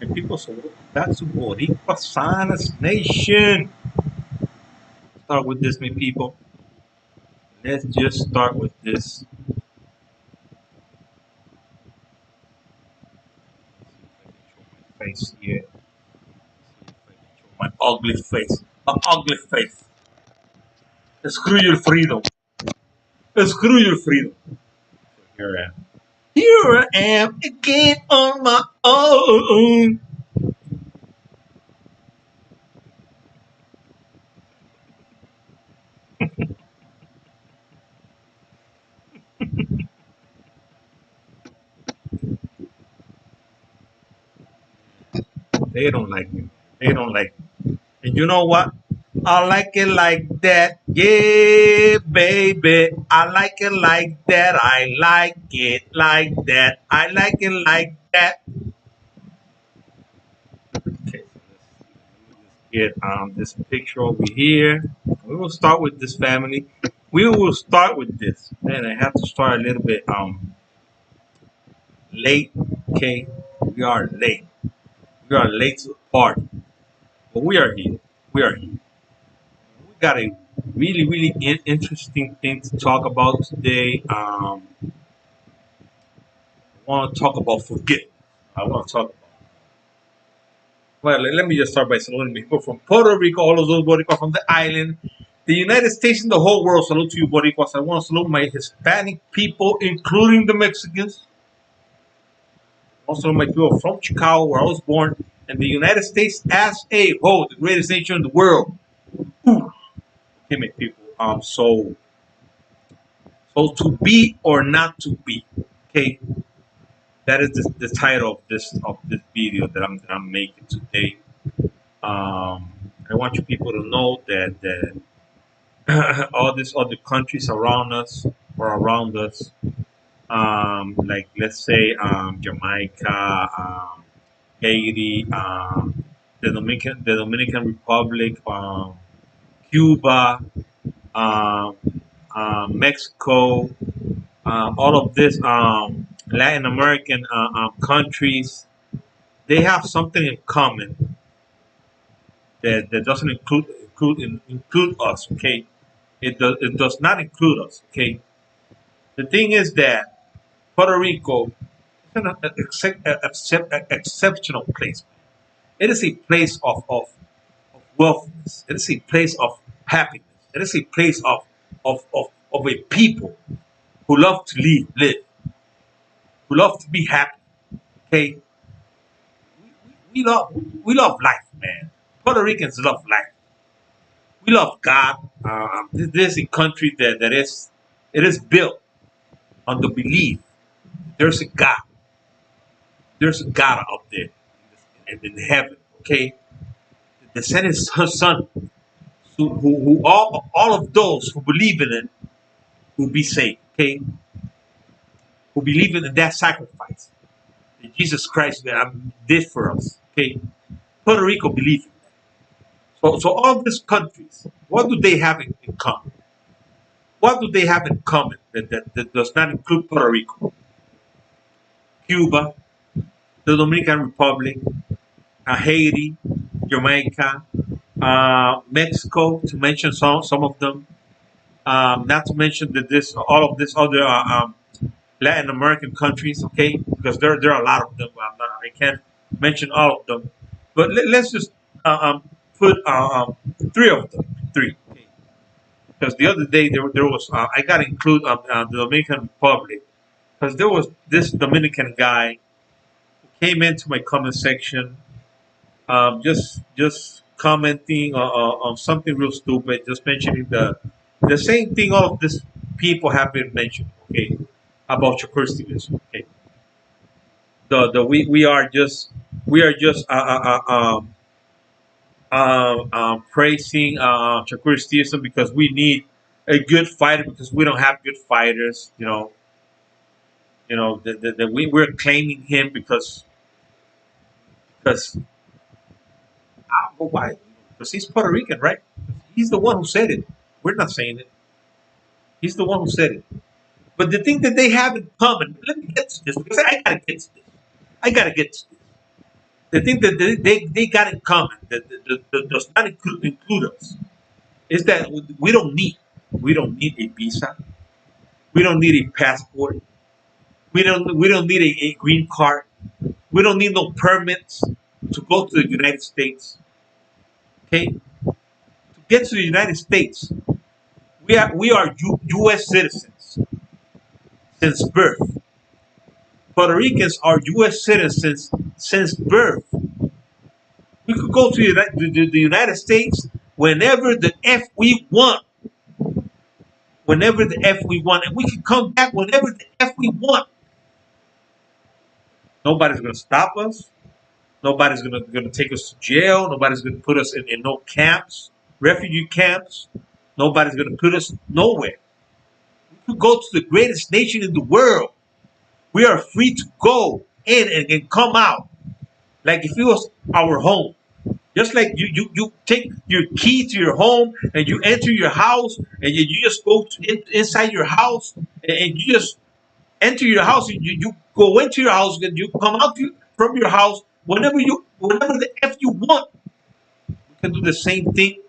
And people say, well, that's Boricua Sanas Nation. Start with this, my people. Let's just start with this. Face here. My ugly face. My ugly face. Screw your freedom. Screw your freedom. Here I am. Here I am again on my own. They don't like me. They don't like me. And you know what? I like it like that. Yeah, baby. I like it like that. I like it like that. I like it like that. Okay, so let's get this picture over here. We will start with this family. We will start with this. And I have to start a little bit late. Okay, we are late. We are late to the party, but we are here. We are here. We got a really interesting thing to talk about today. I want to talk about forgiveness. I want to talk about. Well, let me just start by saluting people from Puerto Rico, all of those Boricuas from the island, the United States, and the whole world. Salute to you, Boricuas. I want to salute my Hispanic people, including the Mexicans. Also, my people from Chicago, where I was born, and the United States as a whole, the greatest nation in the world. Whew. Okay, my people. So to be or not to be. Okay, that is the title of this video that I'm making today. I want you people to know that all these other countries around us or around us, like let's say Jamaica, Haiti, the Dominican Republic, Cuba, um, Mexico, all of these Latin American countries, they have something in common that doesn't include us. Okay, it does not include us. Okay, the thing is that Puerto Rico is an exceptional place. It is a place of wealthiness. It is a place of happiness. It is a place of a people who love to live, who love to be happy. Okay, we love life, man. Puerto Ricans love life. We love God. This is a country that is it is built on the belief there's a God. There's a God out there in heaven. Okay, that sent His Son, who all of those who believe in it will be saved. Okay, who believe in that sacrifice that Jesus Christ did for us. Okay, Puerto Rico believes. So all these countries, what do they have in common? What do they have in common that does not include Puerto Rico? Cuba, the Dominican Republic, Haiti, Jamaica, Mexico, to mention some of them. Not to mention that this all of these other Latin American countries, okay, because there are a lot of them. I can't mention all of them, but let's just put three of them. Three. Okay. Because the other day there was I got to include the Dominican Republic because there was this Dominican guy who came into my comment section, just commenting on something real stupid, just mentioning the same thing all of these people have been mentioning, okay, about Shakur Stevenson, okay. The we are just praising Shakur Stevenson because we need a good fighter because we don't have good fighters. We're claiming him because I don't know why. Because he's Puerto Rican, right? He's the one who said it. We're not saying it. He's the one who said it. But the thing that they have in common, let me get to this because I gotta get to this. I gotta get to this. the thing that they got in common that does not include us is that we don't need a visa. We don't need a passport. We don't need a green card. We don't need no permits to go to the United States. Okay, to get to the United States, we are U.S. citizens since birth. Puerto Ricans are U.S. citizens since birth. We could go to the United States whenever the f we want, whenever the f we want, and we can come back whenever the f we want. Nobody's gonna stop us. Nobody's gonna take us to jail. Nobody's gonna put us in no camps, refugee camps. Nobody's gonna put us nowhere. We could go to the greatest nation in the world. We are free to go in and come out like if it was our home. Just like you take your key to your home and you enter your house and you just go inside your house and you just enter your house and you go into your house and you come out from your house whenever the f you want. We can do the same thing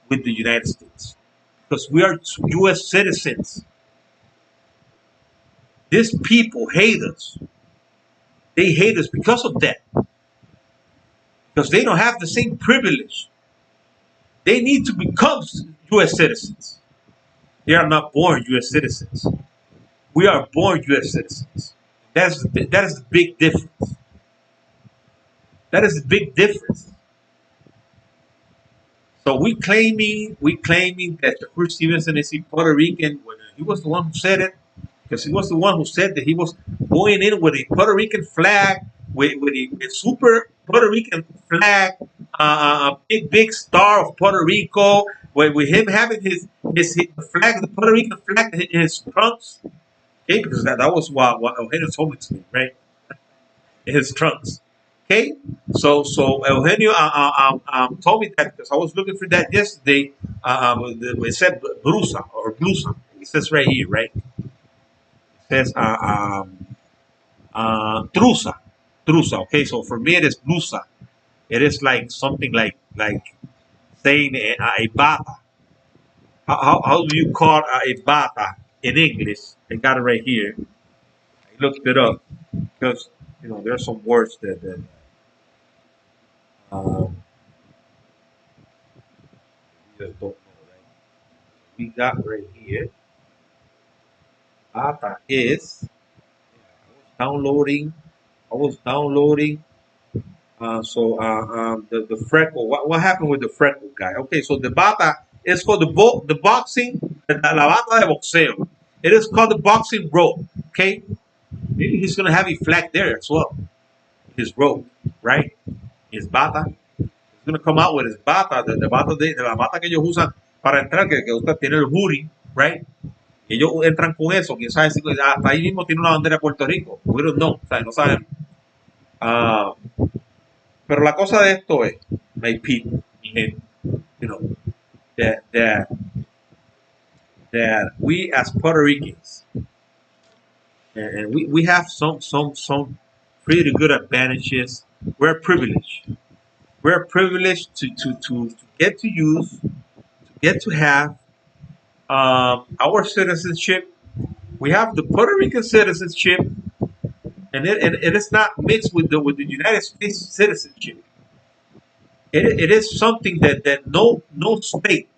with the United States because we are U.S. citizens. These people hate us. They hate us because of that. Because they don't have the same privilege. They need to become U.S. citizens. They are not born U.S. citizens. We are born U.S. citizens. That is the big difference. That is the big difference. So we claiming that Shakur Stevenson is a Puerto Rican when he was the one who said it, because he was the one who said that he was going in with a Puerto Rican flag, with a super Puerto Rican flag, a big star of Puerto Rico, with him having his flag, the Puerto Rican flag in his trunks. Okay, because that was what Eugenio told me to me, right? In his trunks. Okay, so Eugenio told me that because I was looking for that yesterday. It said blusa or blusa. It says right here, right? It says trusa, trusa. Okay, so for me it is blusa. It is like something like saying a bata. How do you call a bata in English? I got it right here. I looked it up because there are some words that um, we just don't know. Right? We got right here. Bata is. Downloading. I was downloading. The freckle. What happened with the freckle guy? Okay, so the bata is for the boxing. La bata de boxeo. It is called the boxing robe. Okay, maybe he's gonna have a flag there as well. His robe, right? His bata. He's gonna come out with his bata. The bata de la bata que ellos usan para entrar, que usted tiene el hoodie, right? Ellos entran con eso. Quién sabe si hasta ahí mismo tiene una bandera de Puerto Rico. We don't know. O sea, no sabemos. Ah, pero la cosa de esto es, my people, mi gente, you know, that we as Puerto Ricans, and we have some pretty good advantages. We're privileged. We're privileged to get to use, to get to have our citizenship. We have the Puerto Rican citizenship, and it is not mixed with the United States citizenship. It is something that no state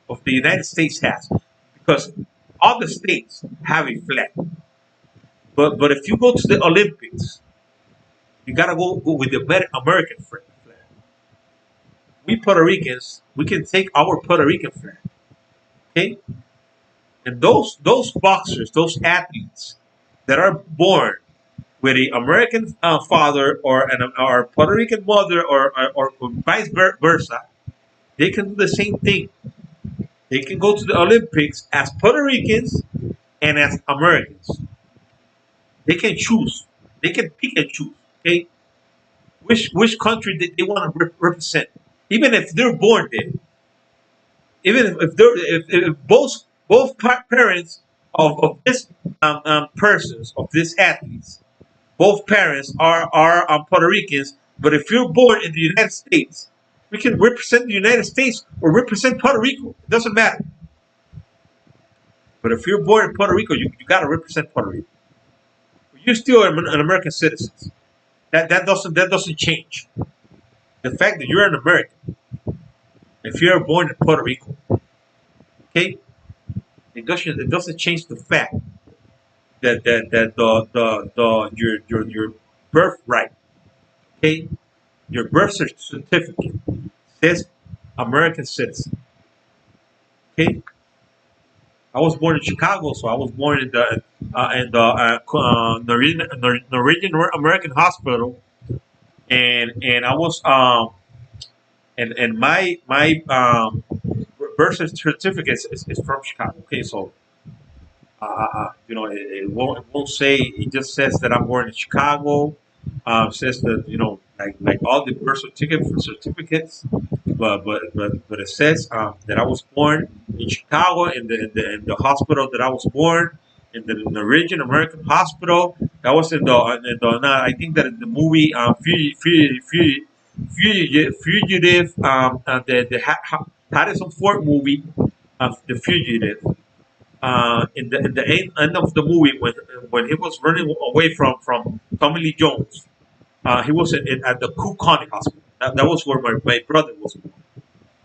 of the United States has, because all the states have a flag. But if you go to the Olympics, you gotta go with the American flag. We Puerto Ricans, we can take our Puerto Rican flag, okay? And those boxers, those athletes that are born with an American father or Puerto Rican mother or vice versa, they can do the same thing. They can go to the Olympics as Puerto Ricans and as Americans. They can choose. They can pick and choose. Okay, which country they want to represent, even if they're born there. Even if both parents of this persons of these athletes, both parents are Puerto Ricans, But if you're born in the United States, we can represent the United States or represent Puerto Rico. It doesn't matter. But if you're born in Puerto Rico, you got to represent Puerto Rico. You're still an American citizen. That doesn't change. The fact that you're an American, if you're born in Puerto Rico, okay, it doesn't change the fact that your birthright, okay, your birth certificate says American citizen. Okay, I was born in Chicago, so I was born in the Norwegian American Hospital, and I was and my birth certificate is from Chicago. Okay, so it won't say. It just says that I'm born in Chicago. Says that like all the birth certificates, but it says that I was born in Chicago in the hospital that I was born in the Norwegian American Hospital. That was I think that in the movie Fugitive, the Harrison Ford movie, The Fugitive, in the end of the movie when he was running away from Tommy Lee Jones, he was at the Cook County Hospital. That was where my brother was born.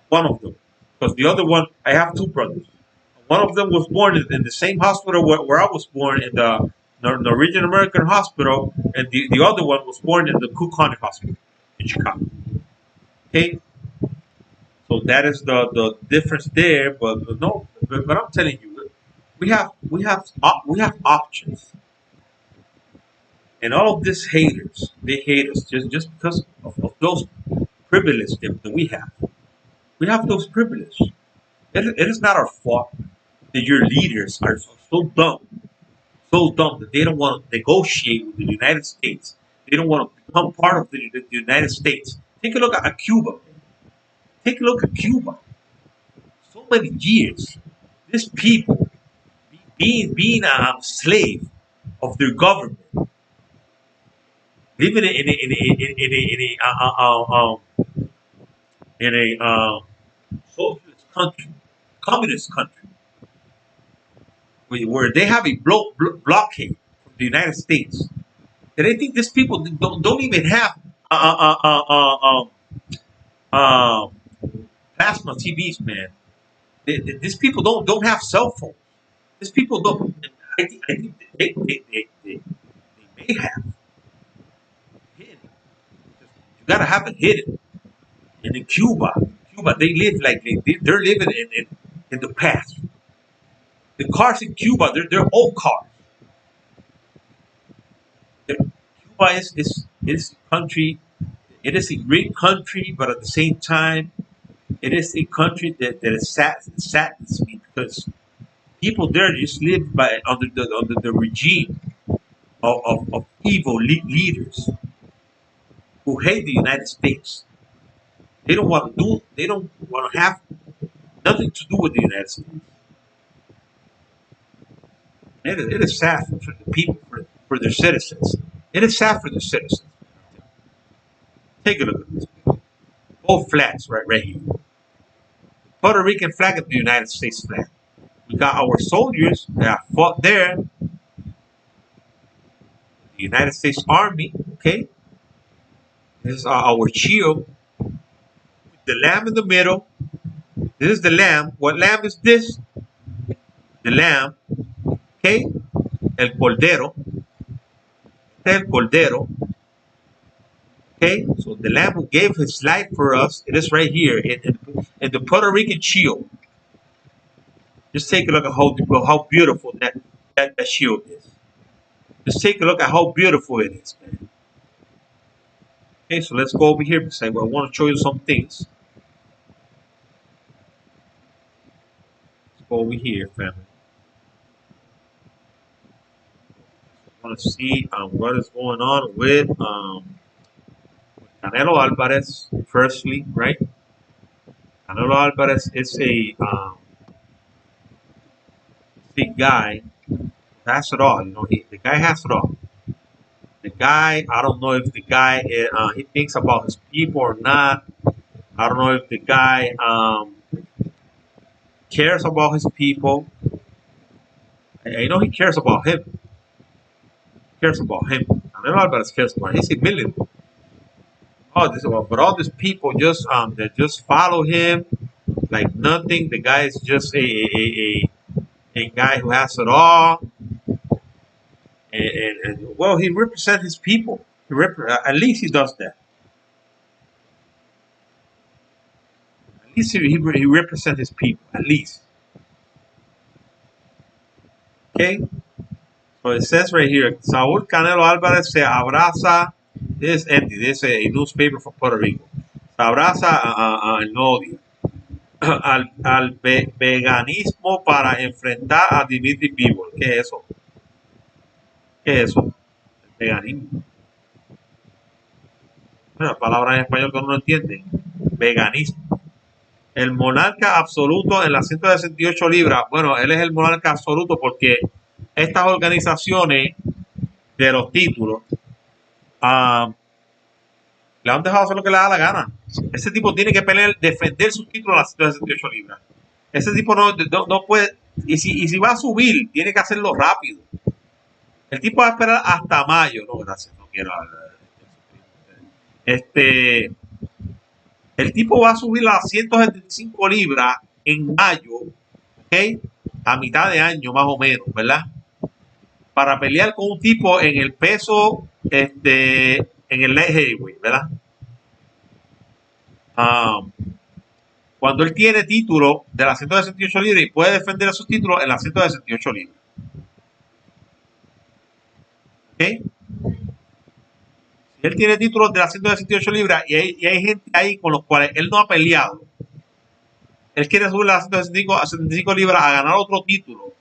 One of them, because the other one, I have two brothers. One of them was born in the same hospital where I was born in the Norwegian American Hospital, and the other one was born in the Cook County Hospital in Chicago. Okay, so that is the difference there. But no, but I'm telling you, we have options, and all of these haters, they hate us just because of those privileges that we have. We have those privileges. It is not our fault that your leaders are so dumb that they don't want to negotiate with the United States. They don't want to become part of the United States. Take a look at Cuba. Take a look at Cuba. So many years, these people being a slave of their government, living in a socialist country, communist country, where they have a blockade from the United States. And I think these people don't even have uh, plasma TVs, man. These people don't have cell phones. These people don't. I think they may have hidden. You gotta have it hidden. And in Cuba, they live like they're living in the past. The cars in Cuba, they're old cars. Cuba is a country. It is a great country, but at the same time, it is a country that is saddens me because people there just live by under the regime of evil leaders who hate the United States. They don't want to have nothing to do with the United States. It is sad for the people, for their citizens. It is sad for the citizens. Take a look at this. Both flags right here. Puerto Rican flag and the United States flag. We got our soldiers that fought there. The United States Army, okay? This is our shield. The lamb in the middle. This is the lamb. What lamb is this? The lamb, okay? El Cordero. El Cordero. Okay, so the lamb who gave his life for us, it is right here in the Puerto Rican shield. Just take a look at how beautiful that shield is. Just take a look at how beautiful it is, man. Okay, so let's go over here because I want to show you some things. Let's go over here, family. I want to see what is going on with Canelo Alvarez. Firstly, right? Canelo Alvarez is a big guy. Has it all. The guy has it all. The guy, I don't know if the guy he thinks about his people or not. I don't know if the guy cares about his people. I know he cares about him. He cares about him. Canelo Alvarez cares about him. He's a million. Oh, but all these people just they just follow him like nothing. The guy is just a guy who has it all. And well, he represents his people. At least he does that. At least he represents his people. At least. Okay. So it says right here, Saúl Canelo Álvarez se abraza. This is empty. This is a newspaper from Puerto Rico. Se abraza al odio. Al veganismo para enfrentar a Dimitri Bivol. ¿Qué es eso? ¿Qué es eso? El veganismo. Una palabra en español que uno no entiende. Veganismo. El monarca absoluto en las 168 libras. Bueno, él es el monarca absoluto porque estas organizaciones de los títulos le han dejado hacer lo que le da la gana. Ese tipo tiene que pelear, defender sus títulos en las 168 libras. Ese tipo no puede. Y si va a subir, tiene que hacerlo rápido. El tipo va a esperar hasta mayo. No, gracias, no quiero hablar. El tipo va a subir las 175 libras en mayo, ¿ok? A mitad de año más o menos, ¿verdad? Para pelear con un tipo en el peso, en el light heavyweight, ¿verdad? Cuando él tiene título de las 168 libras y puede defender esos títulos en las 168 libras. ¿Ok? Si él tiene títulos de las 168 libras y hay gente ahí con los cuales él no ha peleado, él quiere subir las 175 libras a ganar otro título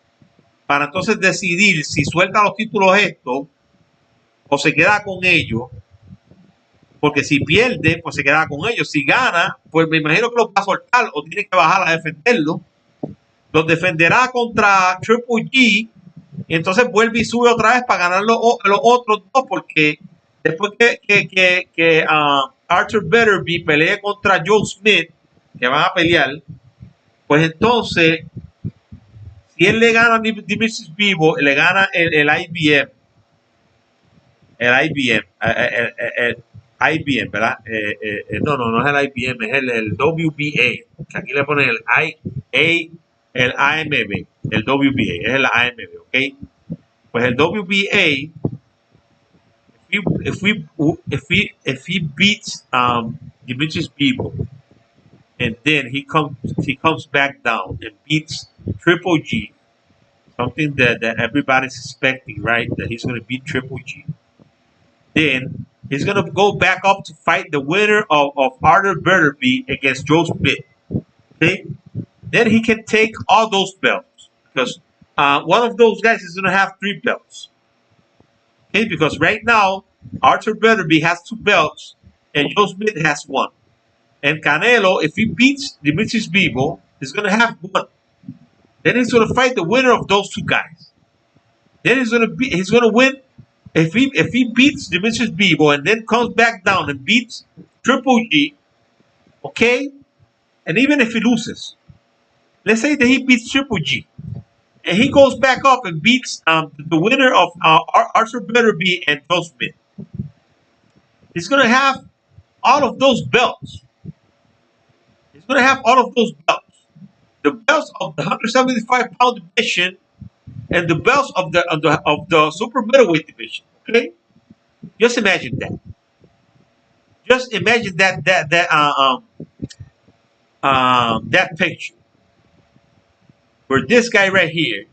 para entonces decidir si suelta los títulos estos o se queda con ellos, porque si pierde, pues se queda con ellos. Si gana, pues me imagino que los va a soltar o tiene que bajar a defenderlo. Los defenderá contra Triple G y entonces vuelve y sube otra vez para ganar los otros dos, porque después que Arthur Betterby pelee contra Joe Smith, que van a pelear, pues entonces si él le gana a Dimitri Bivol, le gana el IBM. El IBM, ¿verdad? No es el IBM, es el WBA. Aquí le ponen el AMB, el WBA, es el AMB, ¿ok? Pues el WBA, if he beats Dimitri Bivol, and then he comes back down and beats Triple G, something that everybody's expecting, right? That he's going to beat Triple G. Then he's going to go back up to fight the winner of Arthur Betterby against Joe Smith. Okay? Then he can take all those belts because one of those guys is going to have 3 belts. Okay? Because right now, Arthur Betterby has 2 belts and Joe Smith has 1. And Canelo, if he beats Dimitri Bivol, he's going to have 1. Then he's going to fight the winner of those 2 guys. Then he's going to win. If he beats Dimitri Bivol and then comes back down and beats Triple G, okay, and even if he loses, let's say that he beats Triple G, and he goes back up and beats the winner of Arthur Betterby and Joe Smith, he's going to have all of those belts. He's going to have all of those belts. The belts of the 175-pound division and the belts of the super middleweight division. Okay, just imagine that. Just imagine that picture where this guy right here,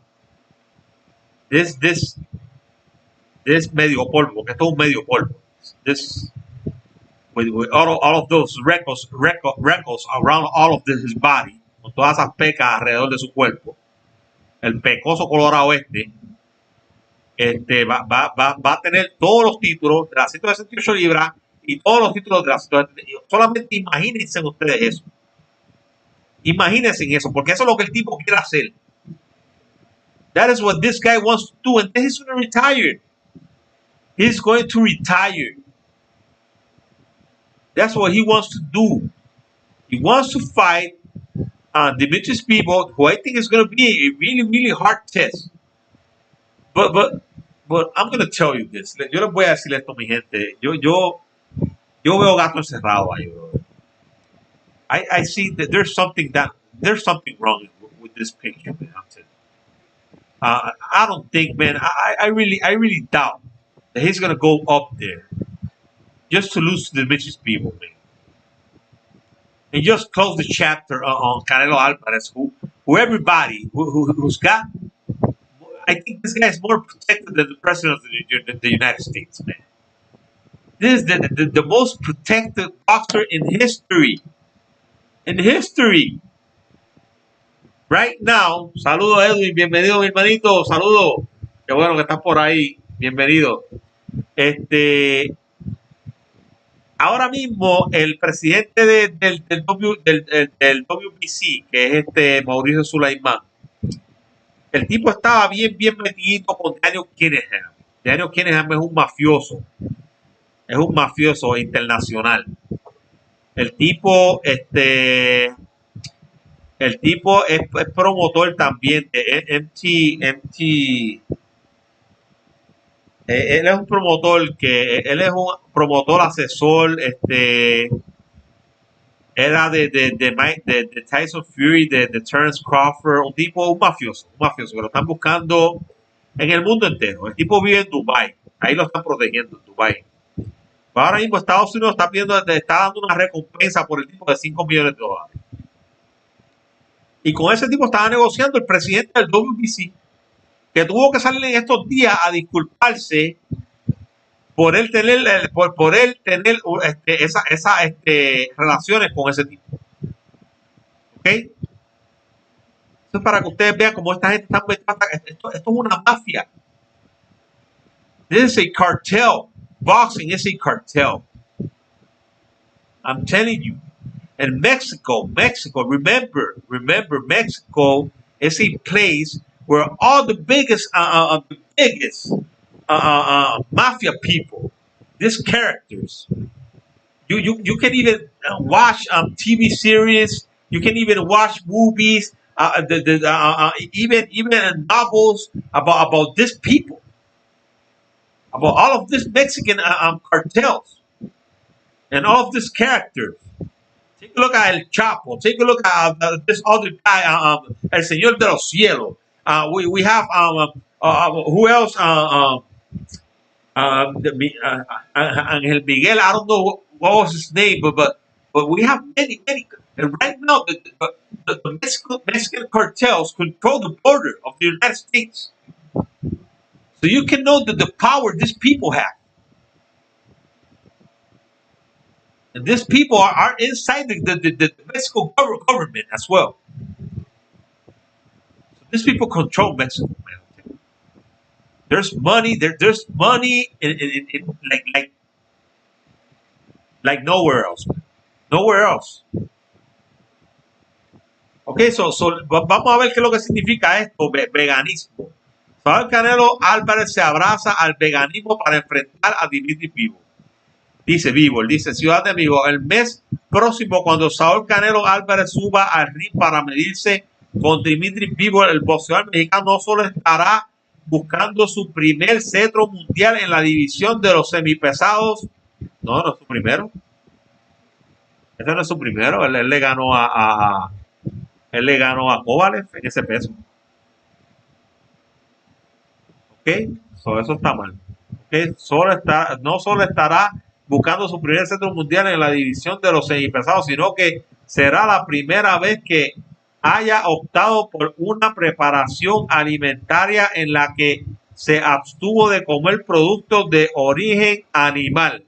this medio polvo, porque esto es un medio polvo. This with all of those records around all of his body, con todas esas pecas alrededor de su cuerpo. El pecoso colorado va a tener todos los títulos de las 168 libras y todos los títulos de las 168. Solamente imagínense ustedes eso. Imagínense eso, porque eso es lo que el tipo quiere hacer. That is what this guy wants to do, and then he's going to retire. He's going to retire. That's what he wants to do. He wants to fight Dimitri's people, who I think is going to be a really, really hard test. But, but, but I'm going to tell you this. Yo les voy a decir esto, mi gente. Yo veo gato encerrado ahí, bro. I see that there's something wrong with this picture, man. I'm telling you. I don't think, man. I really doubt that he's gonna go up there just to lose to the Mitch's people, man. And just close the chapter on Canelo Alvarez, who everybody who's got. I think this guy is more protected than the president of the United States, man. This is the most protected boxer in history. In history. Right now, saludo Edwin, bienvenido mi hermanito, saludo. Qué bueno que estás por ahí, bienvenido. Ahora mismo el presidente del WBC, que es Mauricio Sulaimán, el tipo estaba bien metido con Daniel Kennedy. Daniel Kennedy es un mafioso internacional. El tipo es promotor también de él es un promotor asesor, era de Tyson Fury, de Terence Crawford, un mafioso que lo están buscando en el mundo entero. El tipo vive en Dubai, ahí lo están protegiendo en Dubai. Ahora mismo Estados Unidos está dando una recompensa por el tipo de $5 millones. Y con ese tipo estaba negociando el presidente del WBC, que tuvo que salir en estos días a disculparse por él tener esas relaciones con ese tipo. ¿Ok? Eso es para que ustedes vean cómo esta gente está metida. Esto es una mafia. This is a cartel. Boxing is a cartel. I'm telling you. And Mexico, remember, Mexico is a place where all the biggest mafia people, these characters, you can even watch TV series, you can even watch movies, even novels about these people, about all of these Mexican cartels, and all of these characters. Take a look at El Chapo. Take a look at this other guy, El Señor de los Cielos. We have who else? Angel Miguel. I don't know what was his name, but we have many. And right now, the Mexican cartels control the border of the United States. So you can know the power these people have. And these people are inside the Mexico government as well. So these people control Mexico, man. There's money. There's money in like nowhere else, man. Nowhere else. Okay, so vamos a ver qué es lo que significa esto, veganismo. Saúl Canelo Álvarez se abraza al veganismo para enfrentar a Dimitri Bivol. Dice Ciudad de Vivo, el mes próximo cuando Saúl Canelo Álvarez suba al ring para medirse con Dimitri Bivol, el boxeador mexicano no solo estará buscando su primer cetro mundial en la división de los semipesados, no es su primero. Ese no es su primero, él le ganó a Kovalev en ese peso. Ok, eso está mal. Okay, no solo estará buscando su primer centro mundial en la división de los semipesados, sino que será la primera vez que haya optado por una preparación alimentaria en la que se abstuvo de comer productos de origen animal.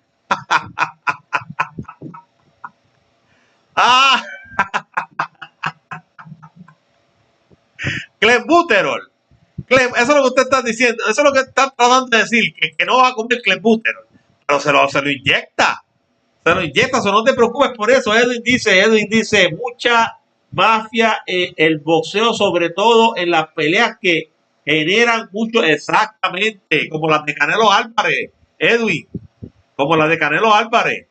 Clenbuterol. Eso es lo que usted está diciendo, eso es lo que está tratando de decir, que no va a comer clenbuterol, pero se lo inyecta. So no te preocupes por eso. Edwin dice, mucha mafia, el boxeo, sobre todo en las peleas que generan mucho, exactamente, como las de Canelo Álvarez. Edwin, como la de Canelo Álvarez.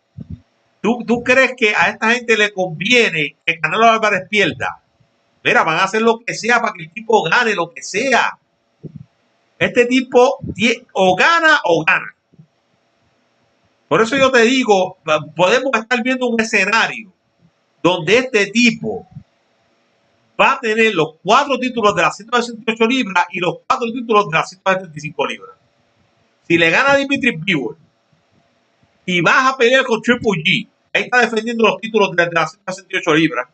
¿Tú crees que a esta gente le conviene que Canelo Álvarez pierda? Mira, van a hacer lo que sea para que el tipo gane, lo que sea. Este tipo o gana o gana. Por eso yo te digo, podemos estar viendo un escenario donde este tipo va a tener los 4 títulos de las 168 libras y los 4 títulos de las 175 libras. Si le gana a Dimitri Bivol y vas a pelear con Triple G, ahí está defendiendo los títulos de las 168 libras.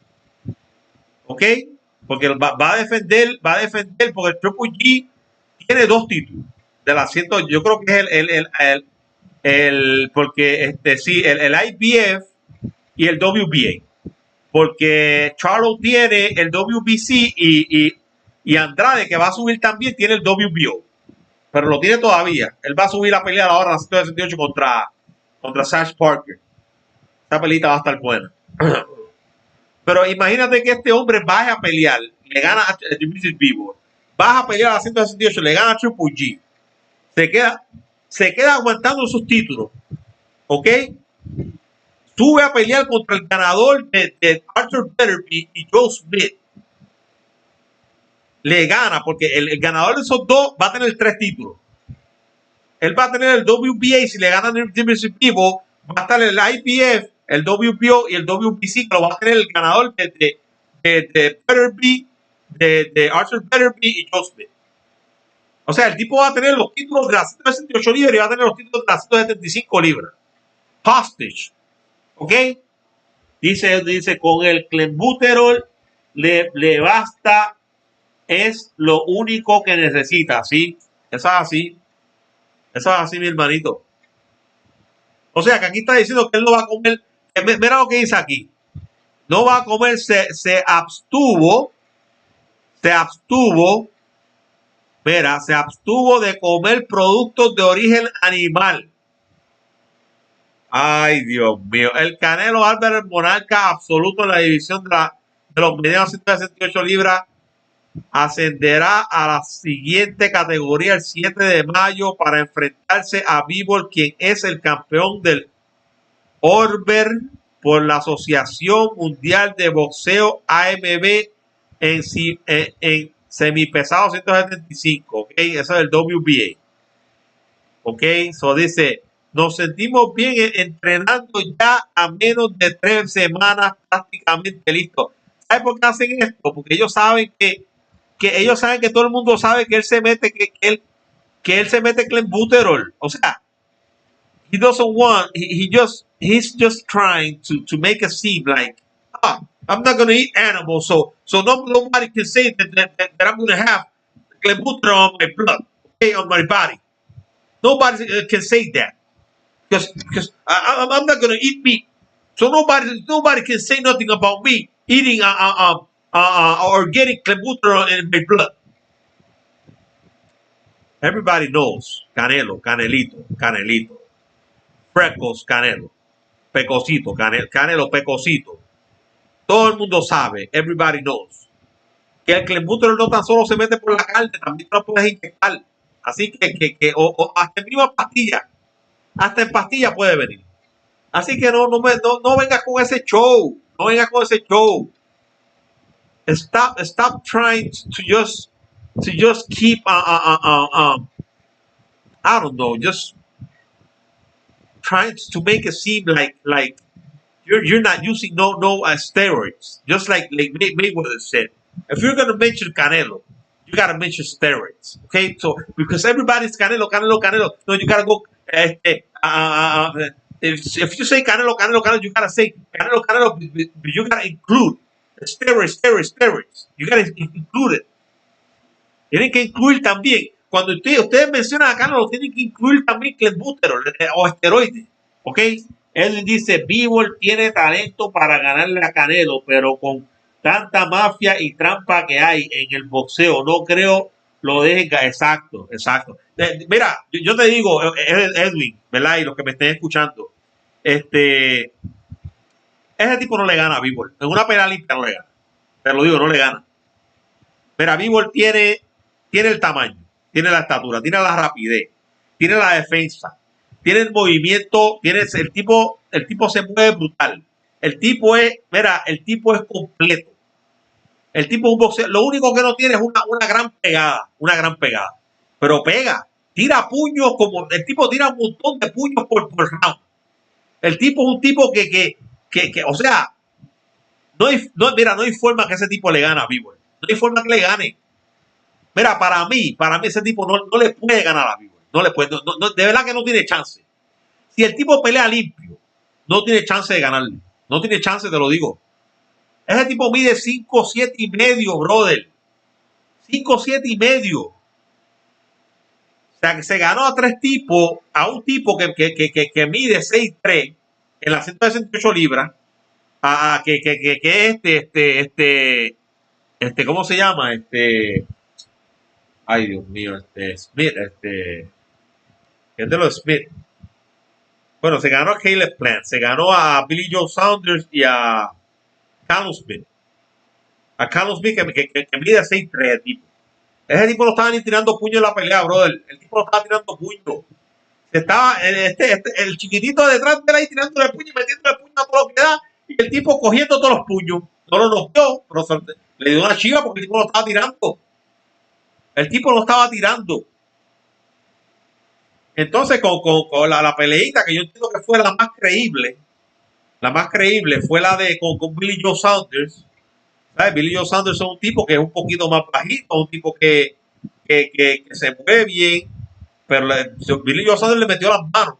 ¿Ok? Porque va a defender porque el Triple G tiene 2 títulos de las 100. Yo creo que es porque sí, el IBF y el WBA. Porque Charlo tiene el WBC y Andrade, que va a subir también, tiene el WBO. Pero lo tiene todavía. Él va a subir a pelear ahora en la 168 contra Sash Parker. Esta pelita va a estar buena. Pero imagínate que este hombre vaya a pelear, le gana a Dimitri Bivol, baja a pelear a la 168, le gana a Triple G, se queda aguantando sus títulos, ¿ok? Sube a pelear contra el ganador de Arthur Beterbiev y Joe Smith. Le gana, porque el ganador de esos dos va a tener 3 títulos. Él va a tener el WBA, si le gana a Dimitri Bivol, va a estar el IBF, el WBO y el WBC, que lo va a tener el ganador de Beterbiev, de Arthur Beterbiev y Joe Smith. O sea, el tipo va a tener los títulos de las 168 libras y va a tener los títulos de las 175 libras. Hostage. ¿Ok? Dice, con el clenbuterol le basta, es lo único que necesita, ¿sí? Eso es así. Eso es así, mi hermanito. O sea, que aquí está diciendo que él no va a comer. Mira lo que dice aquí. No va a comer, se abstuvo. Mira, se abstuvo de comer productos de origen animal. Ay, Dios mío. El Canelo Álvarez, monarca absoluto en la división de los medianos 168 libras, ascenderá a la siguiente categoría el 7 de mayo para enfrentarse a Bivol, quien es el campeón del Orber por la Asociación Mundial de Boxeo AMB en semipesado 175. ¿Ok? Eso es el WBA. ¿Ok? So dice, nos sentimos bien entrenando ya a menos de 3 semanas prácticamente listos. ¿Sabes por qué hacen esto? Porque ellos saben que todo el mundo sabe que él se mete, que él se mete clenbuterol. O sea, he doesn't want, he's just trying to make it seem like, I'm not going to eat animals, so nobody can say that I'm going to have clenbuterol on my blood, okay, on my body. Nobody can say that because I'm not going to eat meat, so nobody can say nothing about me eating or getting clenbuterol in my blood. Everybody knows Canelito, Freckles, Canelo, Pecosito, Canelo, Pecosito. Todo el mundo sabe, everybody knows, que el clenbuterol no tan solo se mete por la carne, también te lo puedes inyectar. Así que o hasta en misma pastilla, hasta en pastilla puede venir. Así que no vengas con ese show, no vengas con ese show. Stop trying to just keep I don't know, just trying to make it seem like you're not using no steroids. Just like Mayweather said, if you're gonna mention Canelo, you gotta mention steroids. Okay, so because everybody's Canelo. No, you gotta go. If you say Canelo, you gotta say Canelo. You gotta include steroids. You gotta include it. Tienen que incluir también. Cuando ustedes mencionan a Canelo, tienen que incluir también clenbuterol o esteroides. ¿Ok? Él dice, Bivol tiene talento para ganarle a Canelo, pero con tanta mafia y trampa que hay en el boxeo, no creo lo dejen. Exacto. Mira, yo te digo, Edwin, ¿verdad? Y los que me estén escuchando, ese tipo no le gana a Bivol. En una pelea limpia no le gana. Te lo digo, no le gana. Mira, Bivol tiene el tamaño, tiene la estatura, tiene la rapidez, tiene la defensa, tiene el movimiento, el tipo se mueve brutal. El tipo es, mira, el tipo es completo. El tipo es un boxeador. Lo único que no tiene es una gran pegada, una gran pegada. Pero pega, tira puños como, el tipo tira un montón de puños por round. El tipo es un tipo que o sea, mira, no hay forma que ese tipo le gane a Bivol. No hay forma que le gane. Mira, para mí ese tipo no le puede ganar a Bivol. No le puede, de verdad que no tiene chance. Si el tipo pelea limpio, no tiene chance de ganarle. No tiene chance, te lo digo. Ese tipo mide 5'7", brother. 5'7". O sea, que se ganó a tres tipos, a un tipo que mide 6'3" en las 168 libras, que ¿cómo se llama? Ay, Dios mío, Smith, es de los Smith. Bueno, se ganó a Caleb Plant, se ganó a Billy Joe Saunders y a Callum Smith. A Callum Smith que mide 6'3", tipo. Ese tipo no estaba ni tirando puño en la pelea, brother. El tipo no estaba tirando puño. Estaba el chiquitito detrás de él ahí tirándole el puño y metiendo el puño a todo lo que da. Y el tipo cogiendo todos los puños. No lo noqueó, pero le dio una chiva porque el tipo no estaba tirando. El tipo no estaba tirando. Entonces, con la peleita que yo entiendo que fue la más creíble fue la de con Billy Joe Saunders. ¿Sabes? Billy Joe Saunders es un tipo que es un poquito más bajito, un tipo que se mueve bien, pero Billy Joe Saunders le metió las manos.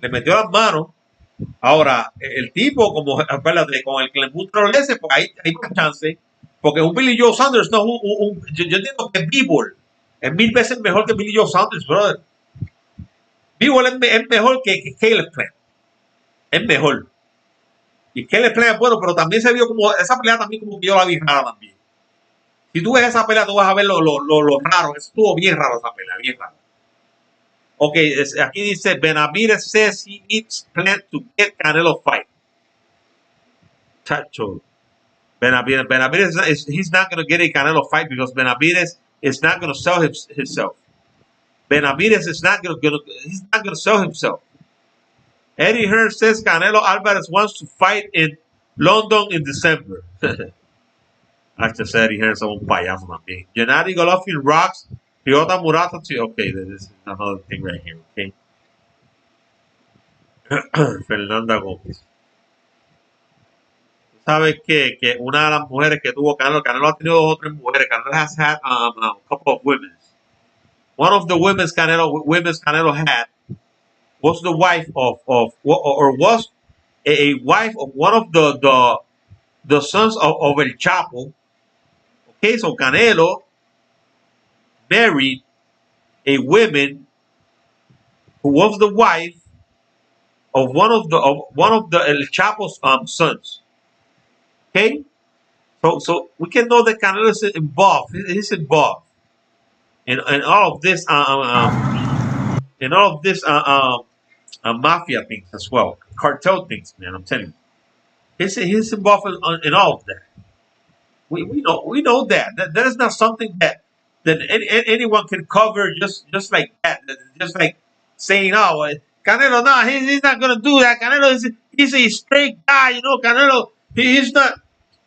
Le metió las manos. Ahora, el tipo, como espérate, con el que le muestra ese, pues hay más chance. Porque un Billy Joe Saunders no es yo entiendo que es Bivol. Es 1000 veces mejor que Billy Joe Saunders, brother. Bivol es mejor que Caleb Plant. Es mejor. Y Caleb Plant es bueno, pero también se vio como, esa pelea también como que yo la vi rara también. Si tú ves esa pelea, tú vas a ver lo raro. Eso estuvo bien raro esa pelea, bien raro. Ok, aquí dice, Benavidez says he needs Plant to get Canelo fight. Chacho. Benavidez he's not going to get a Canelo fight because Benavidez is not going to sell himself. Benavidez is not going to, he's not going to sell himself. Eddie Hearn says Canelo Alvarez wants to fight in London in December. Actually, Eddie Hearn es un payaso también. Gennady Golovkin rocks. Ryota Murata. Okay, this is another thing right here. Okay. Fernanda Gómez. Sabes que una de las mujeres que tuvo Canelo ha tenido 2 o 3 mujeres. Canelo has had a couple of women. One of the women's Canelo had was the wife of or was a wife of one of the sons of El Chapo. Okay, so Canelo married a woman who was the wife of one of the El Chapo's sons. Okay, so we can know that Canelo is involved. He's involved in all of this. In all of this mafia things as well, cartel things, man. I'm telling you, he's involved in all of that. We know that is not something that anyone can cover just like that. Just like saying, "Oh, Canelo, no, he's not gonna do that." Canelo he's a straight guy, you know. Canelo, he's not.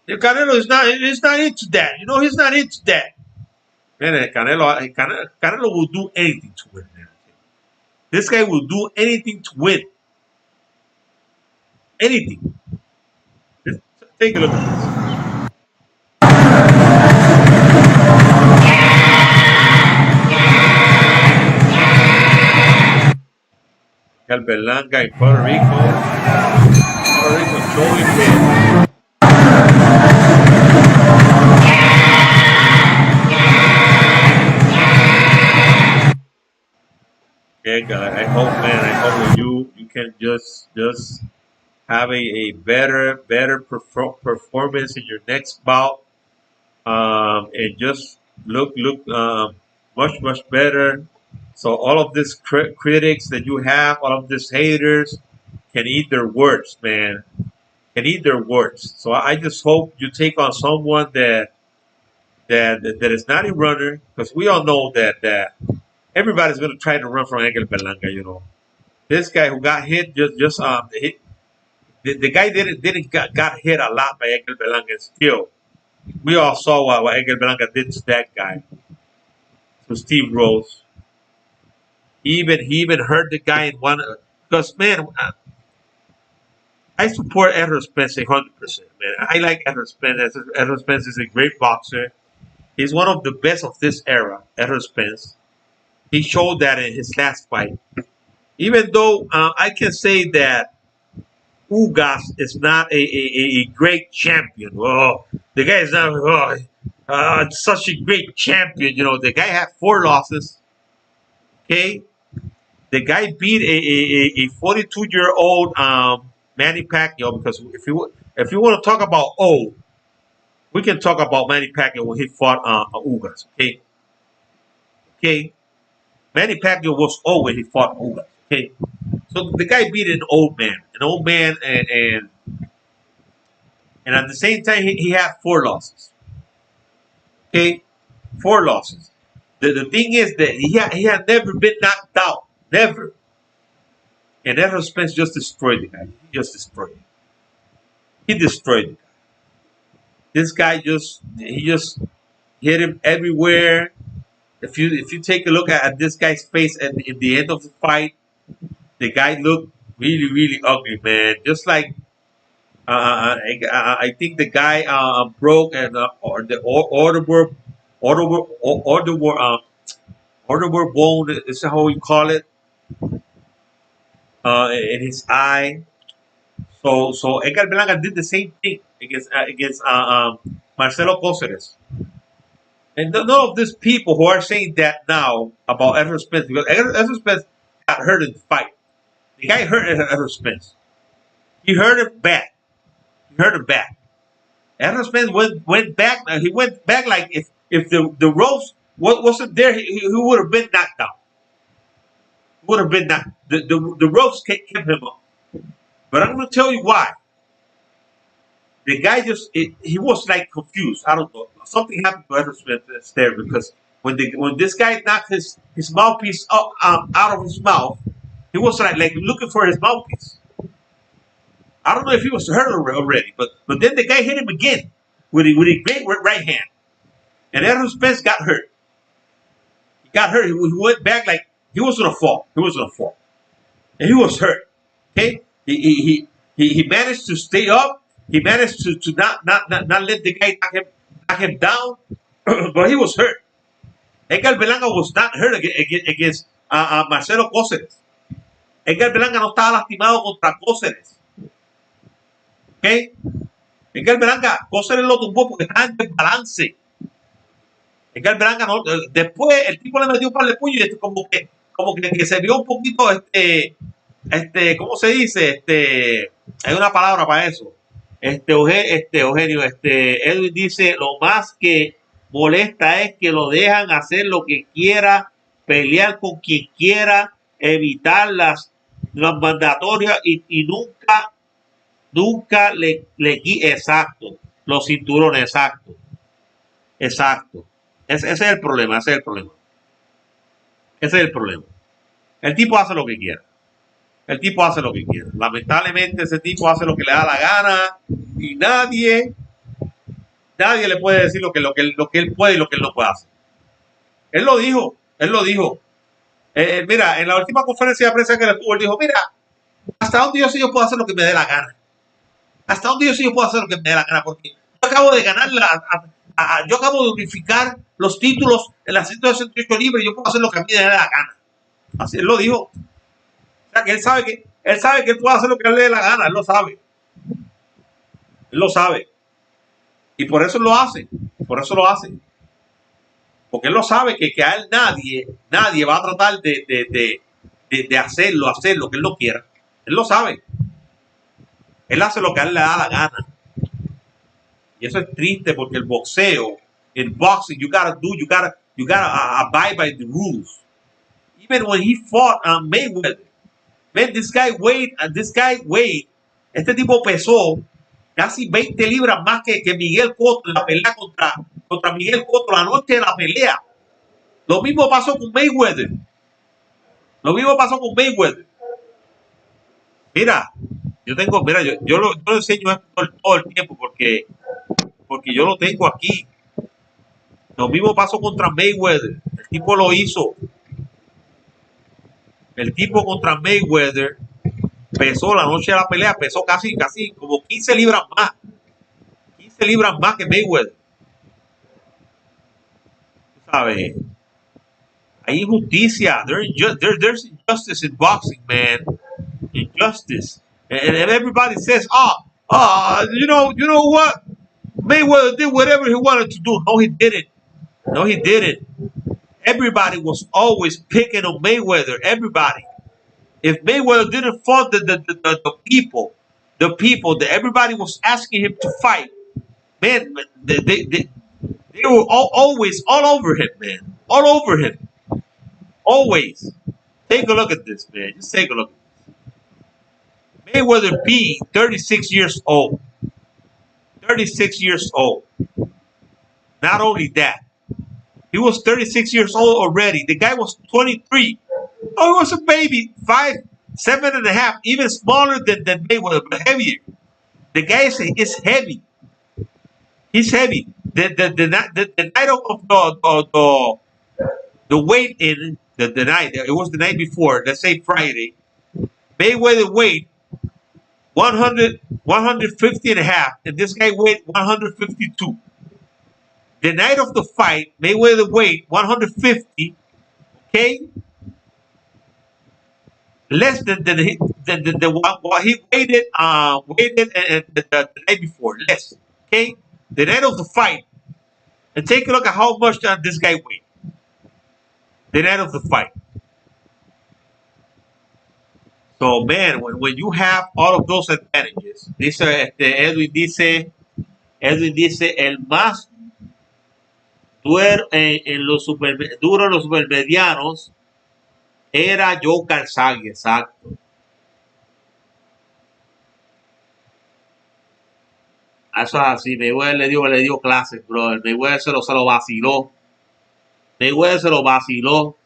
Canelo is not. He's not into that, you know. He's not into that. Man, Canelo will do anything to win, man. This guy will do anything to win. Anything. Just take a look at this. Calberlanga in Puerto Rico. Puerto Rico showing it. Okay, I hope, man. I hope that you can just have a better performance in your next bout, and just look much better. So all of these critics that you have, all of these haters, can eat their words, man. Can eat their words. So I just hope you take on someone that is not a runner, because we all know that everybody's going to try to run from Angel Berlanga, you know. This guy who got hit just hit, the guy didn't got hit a lot by Edgar Berlanga. Still, we all saw what Edgar Berlanga did to that guy, to Steve Rose. He even hurt the guy in one. Because man, I support Errol Spence 100%. Man, I like Errol Spence. Errol Spence is a great boxer. He's one of the best of this era. Errol Spence. He showed that in his last fight. Even though I can say that Ugas is not a great champion. Oh, the guy is not such a great champion. You know, the guy had 4 losses. Okay, the guy beat a 42-year-old Manny Pacquiao. Because if you want to talk about we can talk about Manny Pacquiao when he fought Ugas. Okay, okay. Manny Pacquiao was old when he fought Ugas. Okay, so the guy beat an old man, and at the same time he had 4 losses. Okay, 4 losses. The thing is that he had never been knocked out, never. And Errol Spence just destroyed the guy. He just destroyed him. He destroyed the guy. This guy just hit him everywhere. If you take a look at this guy's face at the end of the fight, the guy looked really really ugly, man. Just like I think the guy broke and or the order bone is how we call it in his eye. So Edgar Berlanga did the same thing against Marcelo Cáceres. And none of these people who are saying that now about Errol Spence, because Errol Spence got hurt in the fight. The guy hurt Errol Spence. He hurt him bad. He hurt him bad. Errol Spence went back. He went back like if the ropes wasn't there, he would have been knocked out. Would have been knocked. The ropes kept him up. But I'm going to tell you why. The guy he was like confused. I don't know. Something happened to Errol Spence there because when this guy knocked his mouthpiece up out of his mouth, he was like looking for his mouthpiece. I don't know if he was hurt already, but then the guy hit him again with a great right hand, and Errol Spence got hurt. He got hurt. He went back like he was gonna fall. He was gonna fall, and he was hurt. Okay, he managed to stay up. He managed to not let the guy knock him down, but he was hurt. Edgar Berlanga was not hurt against Marcelo Cáceres. Edgar Berlanga no estaba lastimado contra Cáceres. ¿Ok? Edgar Berlanga, Cáceres lo tumbó porque estaba en desbalance. Edgar Berlanga no, después el tipo le metió un par de puños y como que se vio un poquito ¿cómo se dice? Hay una palabra para eso. Eugenio, Edwin dice, lo más que molesta es que lo dejan hacer lo que quiera, pelear con quien quiera, evitar las mandatorias y nunca le exacto, los cinturones, exacto. Ese es el problema, ese es el problema. El tipo hace lo que quiera. El tipo hace lo que quiere. Lamentablemente ese tipo hace lo que le da la gana y nadie le puede decir lo que él puede y lo que él no puede hacer. Él lo dijo. Mira, en la última conferencia de prensa que le tuvo, él dijo, mira, hasta donde yo puedo hacer lo que me dé la gana. Hasta donde yo puedo hacer lo que me dé la gana, porque yo acabo de ganar yo acabo de unificar los títulos en la 168 libres y yo puedo hacer lo que a mí me dé la gana. Así él lo dijo. Que él sabe que él puede hacer lo que él le dé la gana, él lo sabe. Él lo sabe. Y por eso lo hace. Porque él lo sabe que a él nadie va a tratar de hacer lo que él no quiera. Él lo sabe. Él hace lo que a él le da la gana. Y eso es triste porque el boxeo, in boxing, you gotta abide by the rules. Even when he fought Mayweather, man, this guy weighed, este tipo pesó casi 20 libras más que Miguel Cotto en la pelea contra Miguel Cotto la noche de la pelea. Lo mismo pasó con Mayweather. Mira, mira, yo lo enseño esto todo el tiempo porque yo lo tengo aquí. Lo mismo pasó contra Mayweather. El tipo lo hizo. El tipo contra Mayweather pesó la noche de la pelea, pesó casi como 15 libras más. 15 libras más que Mayweather. Tú sabes, hay injusticia. There's injustice in boxing, man. Injustice. And everybody says, you know what? Mayweather did whatever he wanted to do. No, he didn't. No, he didn't. Everybody was always picking on Mayweather. Everybody. If Mayweather didn't fund the people that everybody was asking him to fight, man, they were always all over him, man. All over him. Always. Take a look at this, man. Just take a look. Mayweather being 36 years old. 36 years old. Not only that, he was 36 years old already. The guy was 23. Oh, he was a baby. 5'7.5", even smaller than Mayweather, but heavier. The guy is heavy. He's heavy. The night of the weight in the night, it was the night before, let's say Friday, Mayweather weighed 150 and a half, and this guy weighed 152. The night of the fight, Mayweather weighed 150, okay? Less than what he waited the night before. Less, okay? The night of the fight, and take a look at how much this guy weighed. The night of the fight. So man, when you have all of those advantages, Edwin dice el más duro en los supermedianos era Joe Calzaghe, exacto. Eso es así, Mayweather le dio clases, bro. Mayweather se lo vaciló. Mayweather se lo vaciló.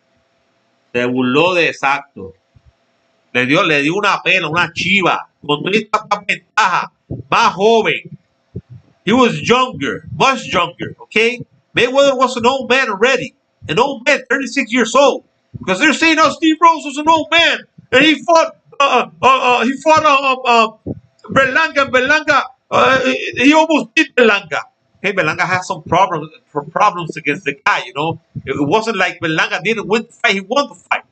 Se burló de exacto. Le dio una pena, una chiva. Con toda esta ventaja. Más joven. He was younger, much younger, okay? Mayweather was an old man already. An old man, 36 years old. Because they're saying, oh, Steve Rose was an old man. And he fought Berlanga. Berlanga, he almost beat Berlanga. Okay, Berlanga had some problems against the guy, you know. It wasn't like Berlanga didn't win the fight, he won the fight.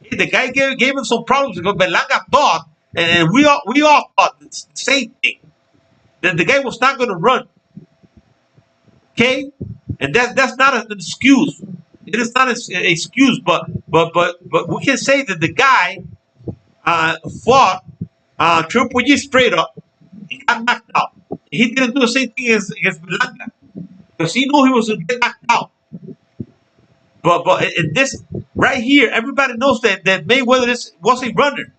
The guy gave him some problems because Berlanga thought, and we all thought the same thing, that the guy was not going to run. Okay, and that's not an excuse. It is not an excuse, but we can say that the guy fought Triple G straight up. He got knocked out. He didn't do the same thing against Berlanga because he knew he was going to get knocked out. But in this right here, everybody knows that Mayweather was a runner,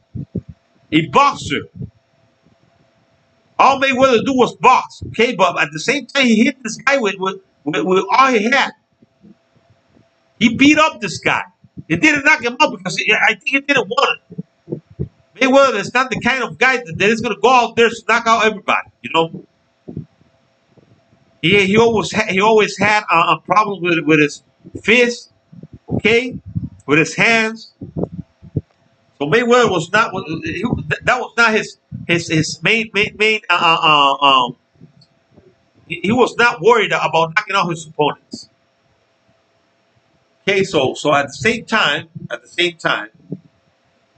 a boxer. All Mayweather do was box, okay? But at the same time, he hit this guy with all he had. He beat up this guy. He didn't knock him out because I think he didn't want it. Mayweather is not the kind of guy that is going to go out there to knock out everybody. You know, he always had a problem with his fist, okay, with his hands. So Mayweather was not that was not his main. He was not worried about knocking out his opponents. Okay, so at the same time,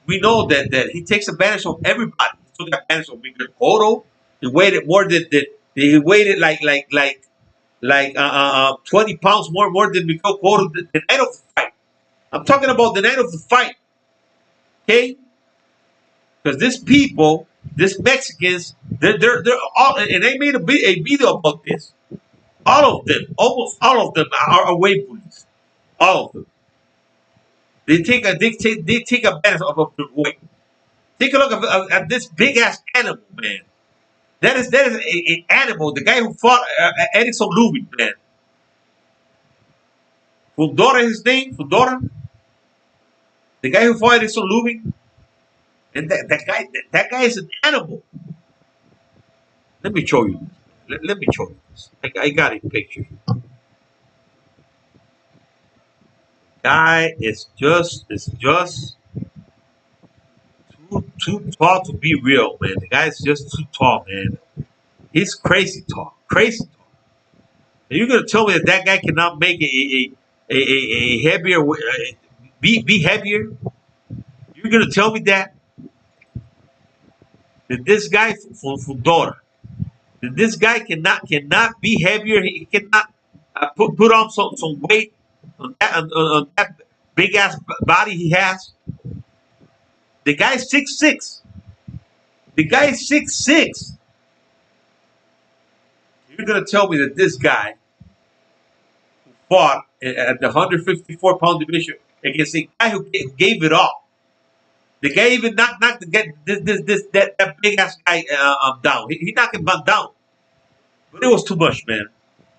we know that he takes advantage of everybody. He took advantage of Miguel Cotto. He waited more than he waited like 20 pounds more than Miguel Cotto the night of the fight. I'm talking about the night of the fight. Okay, because these Mexicans, they're all, and they made a video about this. All of them, almost all of them are weight bullies. All of them. They take advantage of the weight. Take a look at this big ass animal, man. That is an animal. The guy who fought Edison Lubin, man. Fundora is his name. Fundora. The guy who fought Edison Lubin. And that guy is an animal. Let me show you. Let me show you this. I got a picture. Guy is just too tall to be real, man. The guy is just too tall, man. He's crazy tall, crazy tall. And you're gonna tell me that that guy cannot make a heavier be heavier? You're gonna tell me that this guy from Dora, that this guy cannot be heavier. He cannot put on some weight on that big ass body he has. The guy's 6'6". The guy's 6'6". You're gonna tell me that this guy fought at the 154-pound division against a guy who gave it all. The guy even knocked the get that big ass guy down. He knocked him down, but it was too much, man.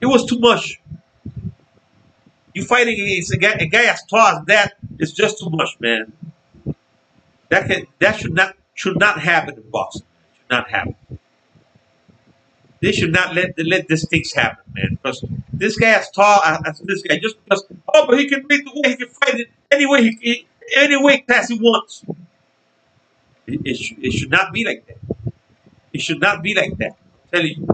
It was too much. You fighting against a guy as tall as that is just too much, man. That should not happen in boxing. Should not happen. They should not let these things happen, man. Because this guy as tall as this guy, just because but he can make the way, he can fight it any weight class he wants. It should not be like that. It should not be like that. I'm telling you.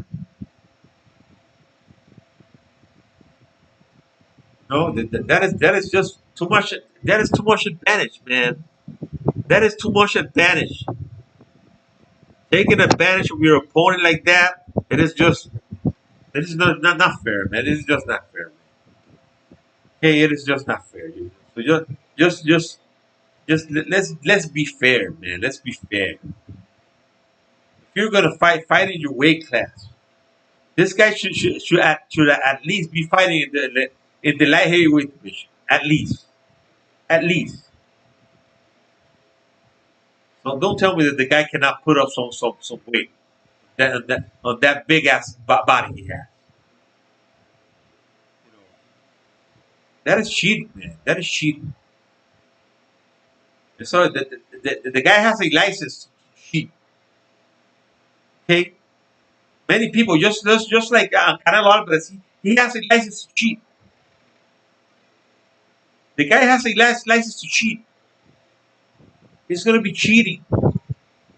No, that is just too much. That is too much advantage, man. That is too much advantage. Taking advantage of your opponent like that, it is not fair, man. It is just not fair, man. Okay, it is just not fair. So let's be fair, man. Let's be fair. If you're gonna fight in your weight class. This guy should at least be fighting in the light heavyweight division. At least. At least. So don't tell me that the guy cannot put up some weight on that big ass body he has. You know, that is cheating, man. That is cheating. And so the guy has a license to cheat. Okay? Many people just like Canelo Alvarez, he has a license to cheat. The guy has a license to cheat. He's gonna be cheating.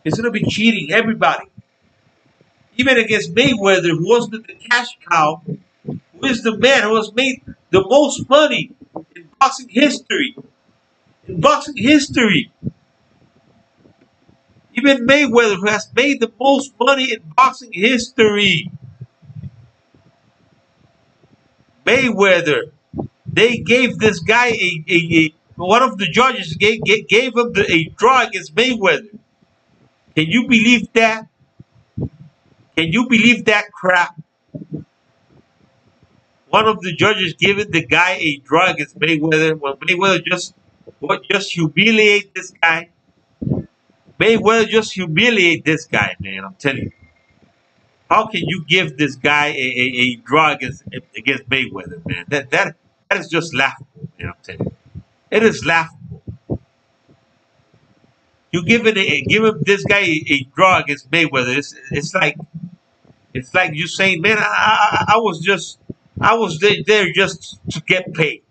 He's gonna be cheating everybody. Even against Mayweather, who was the cash cow, who is the man who has made the most money in boxing history. In boxing history. Even Mayweather, who has made the most money in boxing history. Mayweather. They gave this guy one of the judges gave him a draw against Mayweather. Can you believe that? Can you believe that crap? One of the judges giving the guy a draw against Mayweather when Mayweather just humiliate this guy. Mayweather just humiliate this guy, man. I'm telling you. How can you give this guy a draw against Mayweather, man? That is just laughable, man. I'm telling you. It is laughable. You give him this guy a draw against Mayweather. It's like you saying, man, I was there just to get paid.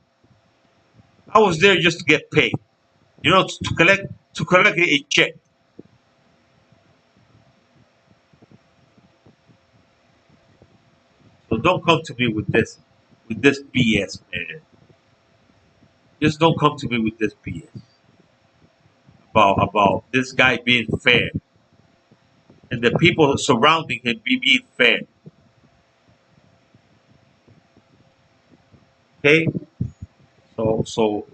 I was there just to get paid. To collect a check. So don't come to me with this BS, man. Just don't come to me with this BS about this guy being fair and the people surrounding him being fair. Okay, so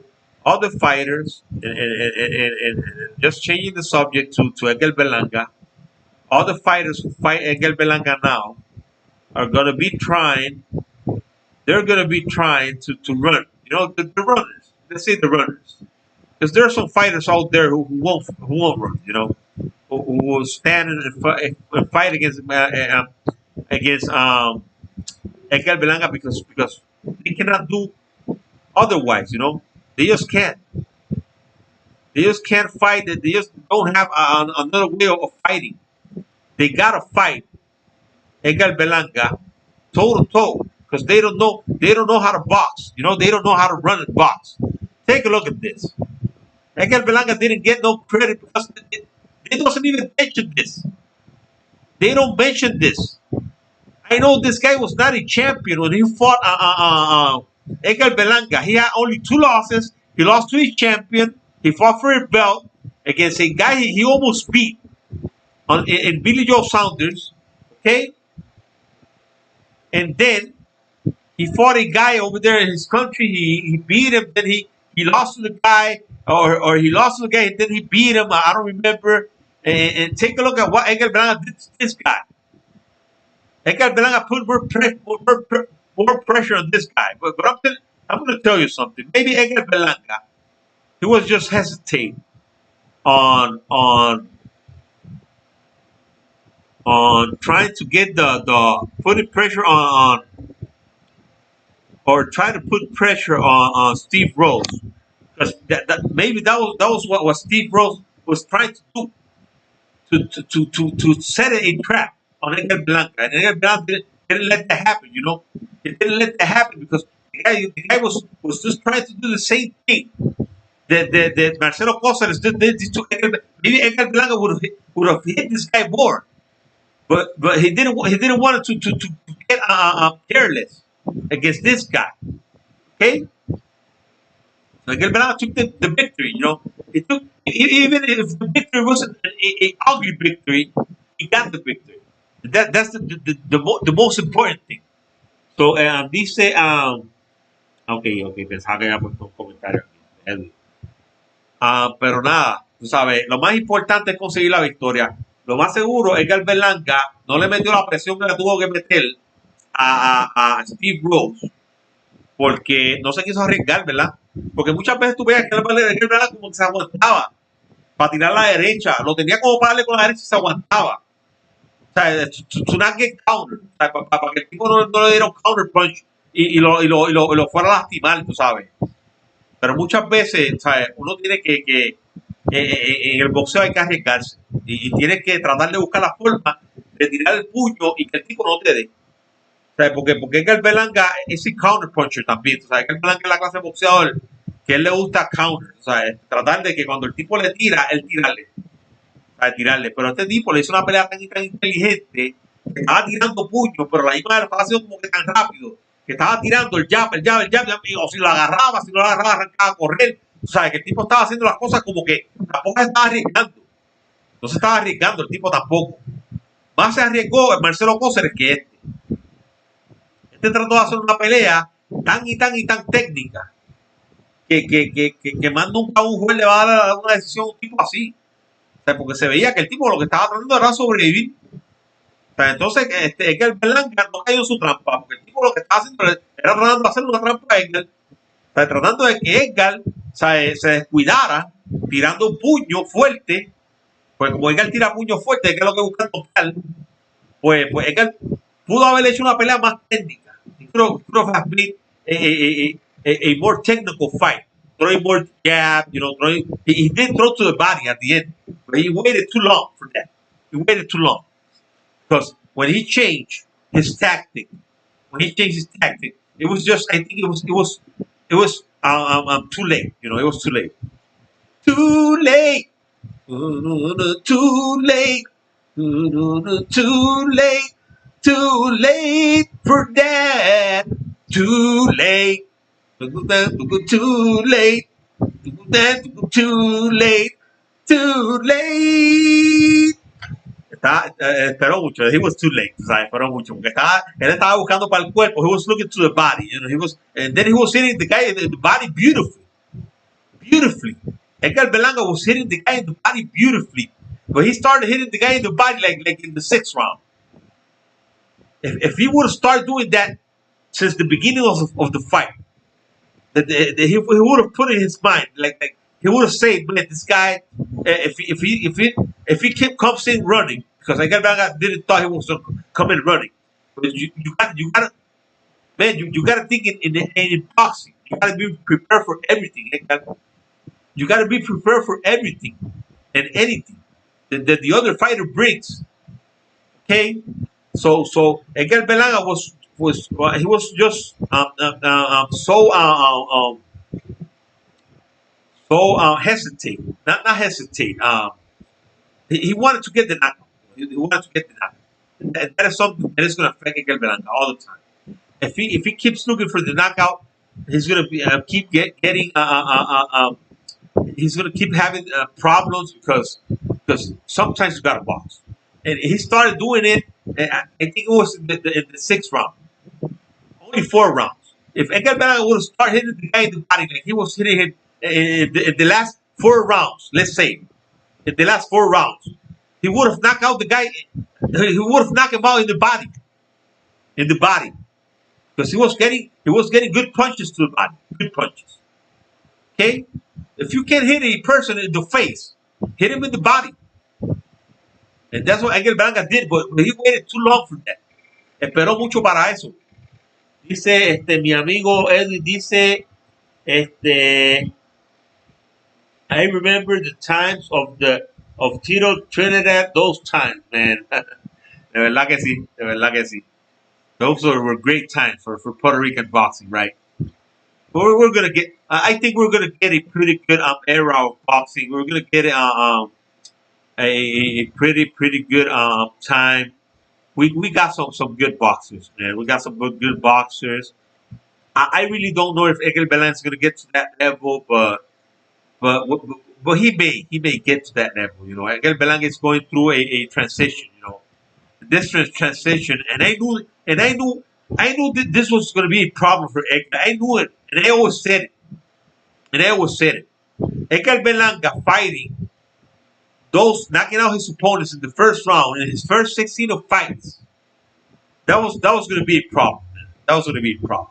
all the fighters and just changing the subject to Egel Belanga. All the fighters who fight Egel Belanga now are gonna be trying. They're gonna be trying to run. The runners. Let's say the runners, because there are some fighters out there who won't run. Who will stand and fight against Edgar Belanga because they cannot do otherwise. They just can't. They just can't fight. They just don't have another way of fighting. They gotta fight Edgar Belanga toe to toe because they don't know how to box. You know, they don't know how to run and box. Take a look at this. Edgar Belanga didn't get no credit because they doesn't even mention this. They don't mention this. I know this guy was not a champion when he fought Edgar Belanga. He had only 2 losses. He lost to his champion. He fought for a belt against a guy he almost beat in Billy Joe Saunders. Okay, and then he fought a guy over there in his country. He beat him. Then he lost to the guy, or he lost to the guy. And then he beat him. I don't remember. And take a look at what Edgar Belanga did to this guy. Edgar Belanga put more pressure on this guy. But I'm going to tell you something. Maybe Edgar Belanga, he was just hesitating on on on trying to get the putting pressure on or try to put pressure on Steve Rose because maybe that was what Steve Rose was trying to do to set a trap on Edgar Blanca, and Edgar Blanca didn't let that happen. You know, he didn't let that happen because the guy was just trying to do the same thing that Marcelo Cosas did to Edgar. Maybe Edgar Blanca would have hit this guy more, but he didn't want to get careless against this guy. Okay, so Edgar Blanca took the victory. You know, he took even if the victory wasn't a ugly victory, he got the victory. That's the most important thing. So dice ok, pensaba que había puesto un comentario aquí. Edwin. Pero nada, tú sabes, lo más importante es conseguir la victoria. Lo más seguro es que el Berlanga no le metió la presión que le tuvo que meter a Steve Rose porque no se quiso arriesgar, ¿verdad? Porque muchas veces tú veías que el Berlanga como que se aguantaba para tirar a la derecha, lo tenía como para darle con la derecha y se aguantaba. O sea, to not get counter, o sea, para que el tipo no le diera un counter punch y lo fuera a lastimar, tú sabes. Pero muchas veces, ¿sabes? Uno tiene en el boxeo hay que arriesgarse y tienes que tratar de buscar la forma de tirar el puño y que el tipo no te dé. ¿Sabes? Porque Edgar Berlanga es el counter puncher también. ¿Sabes? Edgar Berlanga es la clase de boxeador que a él le gusta counter. ¿Sabes? Tratar de que cuando el tipo le tira, él tirarle. ¿Sabes? Tirarle. Pero este tipo le hizo una pelea tan inteligente que estaba tirando puños, pero la misma lo estaba haciendo como que tan rápido. Que estaba tirando el jab, o si lo agarraba, si no lo agarraba, arrancaba a correr. O sea, que el tipo estaba haciendo las cosas como que tampoco se estaba arriesgando. No se estaba arriesgando el tipo tampoco. Más se arriesgó el Marcelo Cóceres que este. Este trató de hacer una pelea tan técnica que más nunca un juez le va a dar una decisión a un tipo así. O sea, porque se veía que el tipo lo que estaba tratando era sobrevivir. O sea, entonces Edgar Berlanga no cayó en su trampa, porque el tipo lo que estaba haciendo era tratando de hacer una trampa a Edgar. O sea, tratando de que Edgar se descuidara, tirando un puño fuerte. Pues como Edgar tira puño fuerte, que es lo que busca tocar, pues Edgar pudo haber hecho una pelea más técnica. He could have been a more technical fight. Throwing more jab, he did throw to the body at the end, but he waited too long for that. He waited too long. Because when he changed his tactic, it was just I think it was too late. It was too late. Too late. Too late. Too late. Too late for that. Too late. Too late. Too late. Too late. Esperó mucho. He was too late. O sea, esperó mucho. Porque él estaba buscando para el cuerpo. He was looking to the body. And then he was hitting the guy in the body beautifully. Beautifully. Edgar Berlanga was hitting the guy in the body beautifully. But he started hitting the guy in the body like in the 6th round. If he would have started doing that since the beginning of the fight, he would have put in his mind like he would have said, man, this guy, if he comes in running, because I didn't thought he was going to come in running. But you gotta, man, you gotta think in boxing. You gotta be prepared for everything. You got to be prepared for everything and anything that the other fighter brings. Okay, so Edgar Berlanga was he was just so hesitate, not hesitate. He wanted to get the knockout. He wanted to get the knockout. That is something that is going to affect Miguel Belanca all the time. If he keeps looking for the knockout, he's going to be keep getting he's going to keep having problems because sometimes you got to box. And he started doing it. I think it was in the sixth round, only 4 rounds. If Edgar Belanca would have started hitting the guy in the body like he was hitting him in the last 4 rounds, let's say in the last 4 rounds, he would have knocked out the guy. He would have knocked him out in the body, because he was getting good punches to the body, good punches. Okay, if you can hit a person in the face, hit him in the body, and that's what Angel Blanca did. But he waited too long for that. Esperó mucho para eso. Dice mi amigo Edwin, dice I remember the times of Tito Trinidad, those times, man. De verdad que sí, de verdad que sí. Those were great times for Puerto Rican boxing, right? We're gonna get. I think we're gonna get a pretty good era of boxing. We're gonna get a pretty good time. We got some good boxers, man. We got some good boxers. I really don't know if Egel Belan is gonna get to that level, but but he may get to that level. You know, Egel Belan is going through a transition. You know, this transition, and I knew that this was going to be a problem for Edgar. I knew it, and I always said it, Edgar Berlanga fighting knocking out his opponents in the first round in his first 16 of fights. That was going to be a problem. Man. That was going to be a problem.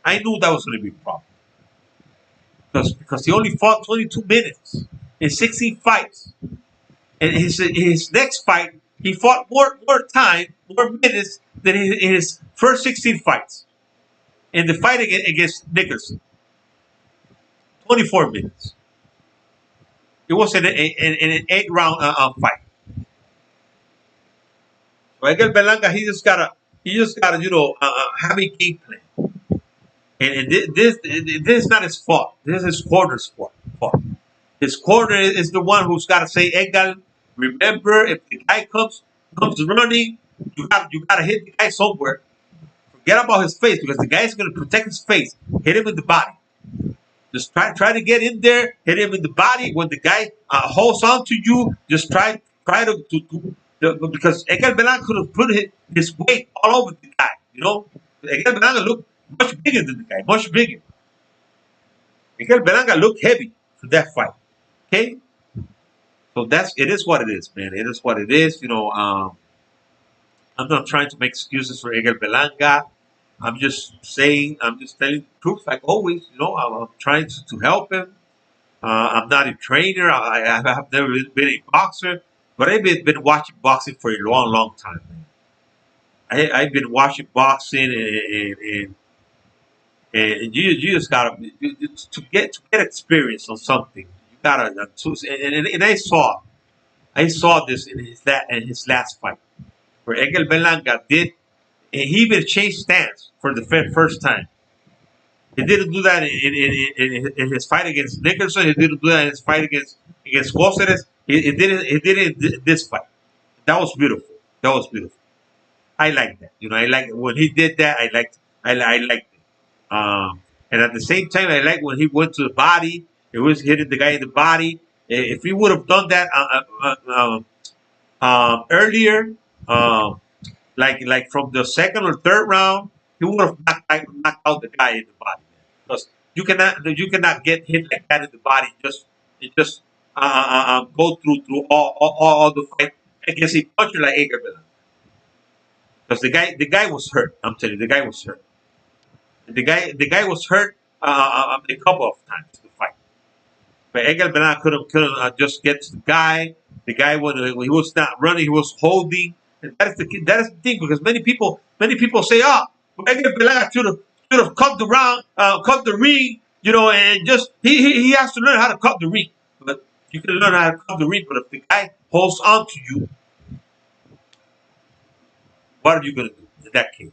I knew that was going to be a problem because he only fought 22 minutes in 16 fights, and his next fight he fought more time, more minutes than in his first 16 fights. In the fight against Nicholson, 24 minutes. It was an 8-round fight. So Edgar Berlanga, he just gotta have a game plan. And this is not his fault. This is his corner's fault. His corner is the one who's got to say, Edgar, remember, if the guy comes running, you gotta hit the guy somewhere. Forget about his face, because the guy is going to protect his face. Hit him in the body. Just try to get in there, hit him in the body. When the guy holds on to you, just try to because Edgar Berlanga could have put his weight all over the guy. You know, Edgar Berlanga looked much bigger than the guy, much bigger. Edgar Berlanga looked heavy for that fight. Okay, so it is what it is, man. It is what it is. You know, I'm not trying to make excuses for Edgar Berlanga. I'm just telling the truth, like always. You know, I'm trying to help him. I'm not a trainer. I have never been a boxer, but I've been watching boxing for a long, long time. I've been watching boxing, and you just gotta to get experience on something. You gotta and I saw this in his last fight, where Egel Berlanga and he even changed stance for the first time. He didn't do that in his fight against Nicholson. He didn't do that in his fight against Cáceres. He did it. He did it in this fight. That was beautiful. That was beautiful. I like that. You know, I like when he did that. I liked it. And at the same time, I like when he went to the body. He was hitting the guy in the body. If he would have done that earlier, like from the second or third round, he would have knocked out the guy in the body. Because you cannot get hit like that in the body. Just go through all the fight against a puncher like Edgar Berlanga. Because the guy was hurt. I'm telling you, the guy was hurt. The guy was hurt a couple of times in the fight. But Edgar Berlanga couldn't just get to the guy. The guy when he was not running, he was holding. And that is the thing, because many people say, "Oh, Edgar Berlanga should have cut the ring And just he has to learn how to cut the ring. But you can learn how to cut the ring, but if the guy holds on to you, what are you gonna do in that case?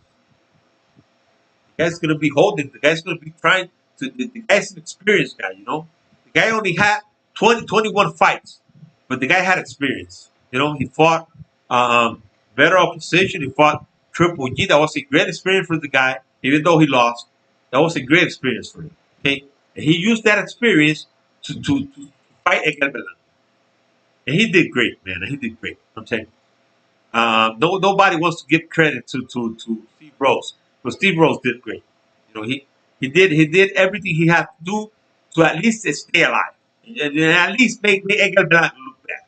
The guy's gonna be holding. The guy's gonna be trying to. The guy's an experienced guy. The guy only had 21 fights, but the guy had experience. He fought better opposition. He fought Triple G. That was a great experience for the guy, even though he lost. That was a great experience for him. Okay, and he used that experience to fight Edgar Belan. And he did great, man. He did great. I'm telling you. Nobody wants to give credit to Steve Rose, but Steve Rose did great. He did everything he had to do to at least stay alive, and at least make Edgar Blanco look bad.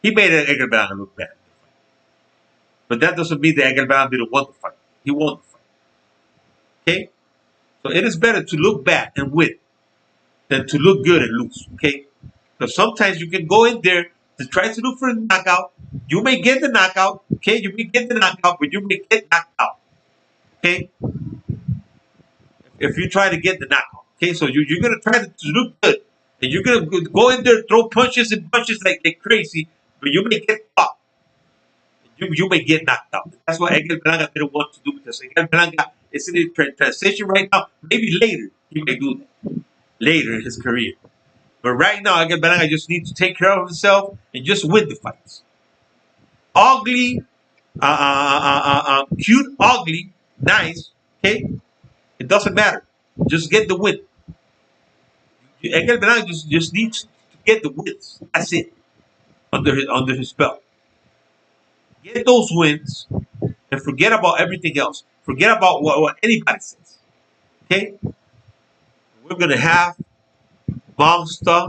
He made Edgar Blanco look bad, but that doesn't mean that Edgar Blanco didn't want the fight. He won the fight. Okay, so it is better to look bad and win than to look good and lose. Okay, because sometimes you can go in there to try to look for a knockout. You may get the knockout. Okay, you may get the knockout, but you may get knocked out. Okay, if you try to get the knockout. Okay, so you're gonna try to look good, and you're gonna go in there, throw punches and punches like crazy, but you may get caught. You may get knocked out. That's what Edgar Blanca didn't want to do, because Edgar Blanca is in a transition right now. Maybe later he may do that later in his career. But right now, Edgar Blanca just needs to take care of himself and just win the fights. Ugly, cute, ugly, nice. Okay, it doesn't matter. Just get the win. Edgar Blanca just needs to get the wins. That's it. Under his belt. Get those wins and forget about everything else. Forget about what anybody says. Okay? We're gonna have Monster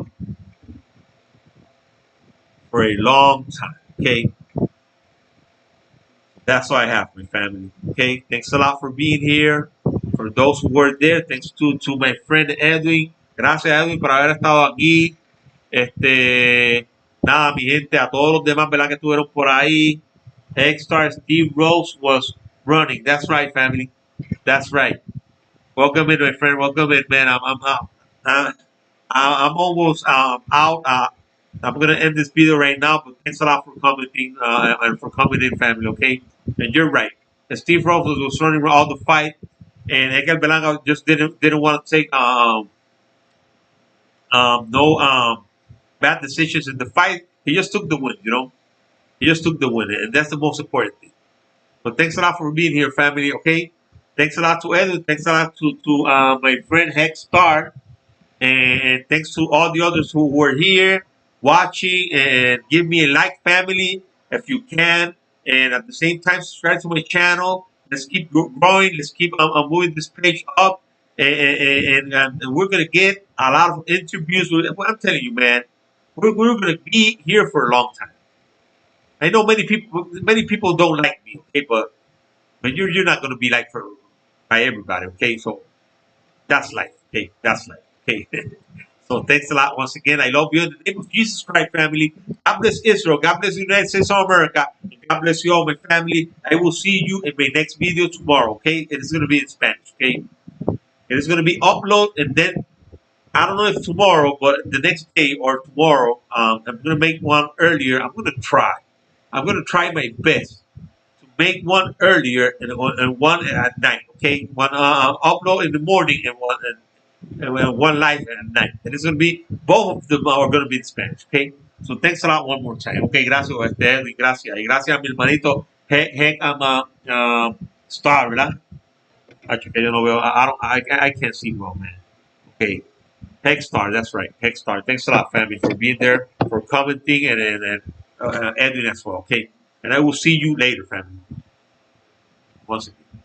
for a long time. Okay? That's all I have, my family. Okay? Thanks a lot for being here. For those who were there, thanks to my friend Edwin. Gracias, Edwin, por haber estado aquí. Nada, mi gente, a todos los demás, ¿verdad? Que estuvieron por ahí. X-Star Steve Rose was running. That's right, family. That's right. Welcome in, my friend. Welcome in, man. I'm almost out. I'm gonna end this video right now, but thanks a lot for commenting and for coming in, family. Okay, and you're right. And Steve Rose was running all the fight, and Edgar Berlanga just didn't want to take no bad decisions in the fight. He just took the win. He just took the win, and that's the most important thing. But thanks a lot for being here, family. Okay, thanks a lot to Edwin. Thanks a lot to my friend Hex Star, and thanks to all the others who were here watching. And give me a like, family, if you can, and at the same time subscribe to my channel. Let's keep growing. Let's keep moving this page up, and we're gonna get a lot of interviews. I'm telling you, man, we're gonna be here for a long time. I know many people don't like me, okay, but you're not gonna be liked by everybody, okay? So that's life, okay? That's life, okay? So thanks a lot once again. I love you in the name of Jesus Christ, family. God bless Israel. God bless the United States of America. And God bless you all, my family. I will see you in my next video tomorrow, okay? It is gonna be in Spanish, okay? It is gonna be upload, and then I don't know if tomorrow, but the next day or tomorrow, I'm gonna make one earlier. I'm gonna try. I'm gonna try my best to make one earlier and one at night. Okay, one upload in the morning and one live at night. And it's gonna be both of them are gonna be in Spanish. Okay, so thanks a lot one more time. Okay, gracias, y gracias a mi hermanito Heck, I'm a Star, ¿verdad? Que yo no veo. I can't see well, man. Okay. Hexstar, that's right. Hexstar. Thanks a lot, family, for being there, for commenting, and Edwin as well. Okay. And I will see you later, family. Once again.